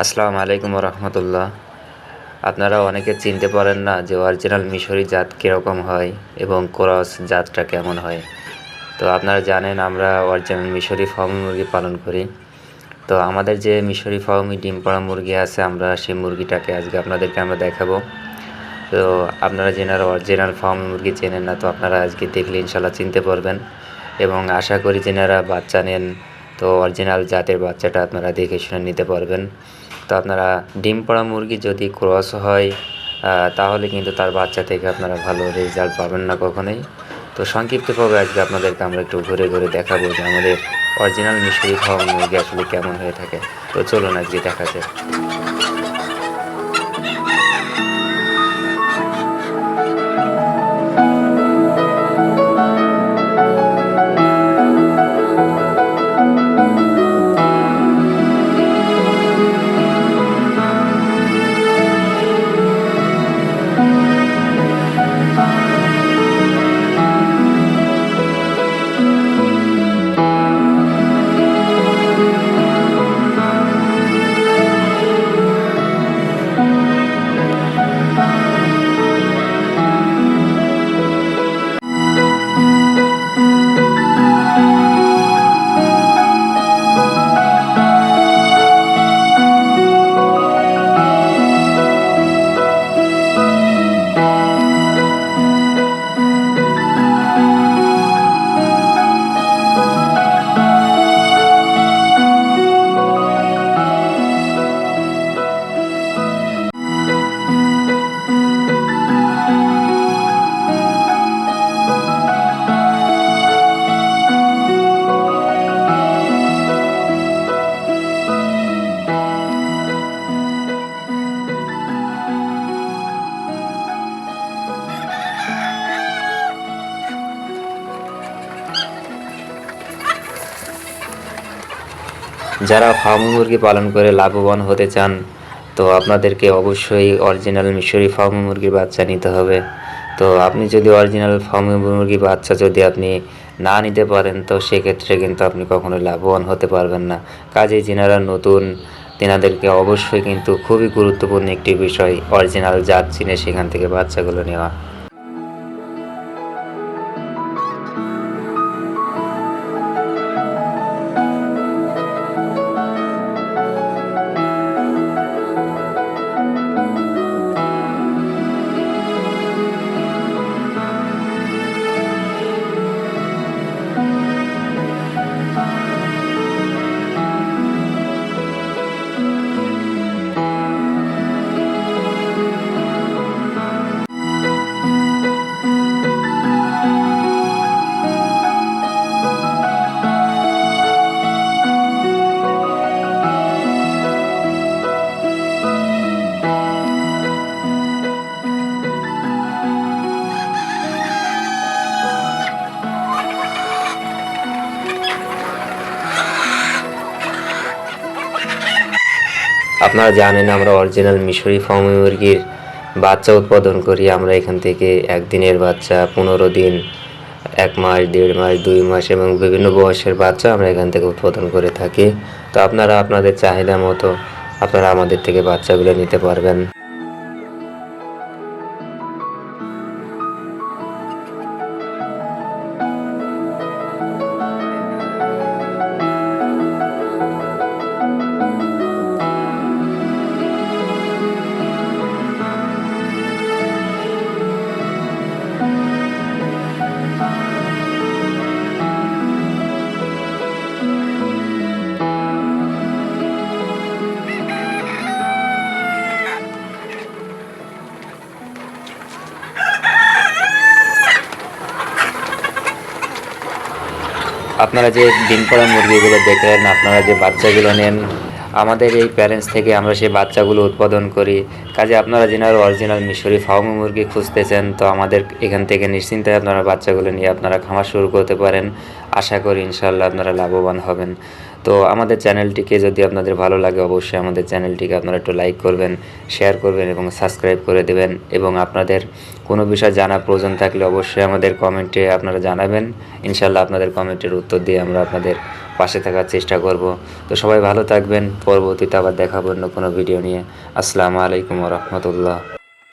আসসালামু আলাইকুম রহমতুল্লাহ। আপনারা অনেকে চিনতে পারেন না যে অরিজিনাল মিশরি জাত কীরকম হয় এবং ক্রস জাতটা কেমন হয়। তো আপনারা জানেন আমরা অরিজিনাল মিশরি ফার্মি মুরগি পালন করি। তো আমাদের যে মিশরি ফার্মি ডিম পাড়া মুরগি আছে, আমরা সেই মুরগিটাকে আজকে আপনাদেরকে আমরা দেখাবো। তো আপনারা যেনারা অরিজিনাল ফার্মি মুরগি চেনেন না, তো আপনারা আজকে দেখলে ইনশাল্লাহ চিনতে পারবেন এবং আশা করি যেনারা বাচ্চা নেন তো অরিজিনাল জাতের বাচ্চাটা আপনারা দেখে শুনে নিতে পারবেন। তো আপনারা ডিম পাড়া মুরগি যদি ক্রস হয় তাহলে কিন্তু তার বাচ্চা থেকে আপনারা ভালো রেজাল্ট পাবেন না কখনোই। তো সংক্ষিপ্তভাবে আজকে আপনাদেরকে আমরা একটু ঘুরে ঘুরে দেখাবো যে আমাদের অরিজিনাল মিশরি ফার্ম মুরগি আসলে কেমন হয়ে থাকে। তো চলুন আজকে দেখা যায়। যারা ফার্মি মুরগি পালন করে লাভবান হতে চান তো আপনাদেরকে অবশ্যই অরিজিনাল মিশরি ফার্মি মুরগির বাচ্চা নিতে হবে। তো আপনি যদি অরিজিনাল ফার্মি মুরগির বাচ্চা যদি আপনি না নিতে পারেন তো সেক্ষেত্রে কিন্তু আপনি কখনোই লাভবান হতে পারবেন না। কাজেই যিনারা নতুন তেনাদেরকে অবশ্যই কিন্তু খুবই গুরুত্বপূর্ণ একটি বিষয় অরিজিনাল জাত চিনে সেখান থেকে বাচ্চাগুলো নেওয়া। আপনারা জানেন আমরা অরিজিনাল মিশরি ফার্মি মুরগির বাচ্চা উৎপাদন করি। আমরা এখান থেকে একদিনের বাচ্চা, 15 দিন, 1 মাস, 1.5 মাস, 2 মাস এবং বিভিন্ন বয়সের বাচ্চা আমরা এখান থেকে উৎপাদন করে থাকি। তো আপনারা আপনাদের চাহিদা মতো আপনারা আমাদের থেকে বাচ্চাগুলো নিতে পারবেন। আপনারা যে ডিম পাড়া মুরগিগুলো দেখলেন, আপনারা যে বাচ্চাগুলো নেন আমাদের এই প্যারেন্টস থেকে আমরা সেই বাচ্চাগুলো উৎপাদন করি। কাজে আপনারা যেনারা অরিজিনাল মিশরি ফার্মি মুরগি খুঁজতেছেন তো আমাদের এখান থেকে নিশ্চিন্তে আপনারা বাচ্চাগুলো নিয়ে আপনারা খামার শুরু করতে পারেন। আশা করি ইনশাল্লাহ আপনারা লাভবান হবেন। তো আমাদের চ্যানেলটিকে যদি আপনাদের ভালো লাগে অবশ্যই আমাদের চ্যানেলটিকে আপনারা একটু লাইক করবেন, শেয়ার করবেন এবং সাবস্ক্রাইব করে দেবেন। এবং আপনাদের কোনো বিষয় জানার প্রয়োজন থাকলে অবশ্যই আমাদের কমেন্টে আপনারা জানাবেন। ইনশাআল্লাহ আপনাদের কমেন্টের উত্তর দিয়ে আমরা আপনাদের পাশে থাকার চেষ্টা করব। তো সবাই ভালো থাকবেন, পরবর্তীতে আবার দেখা হবে অন্য কোনো ভিডিও নিয়ে। আসসালামু আলাইকুম ওয়া রাহমাতুল্লাহ।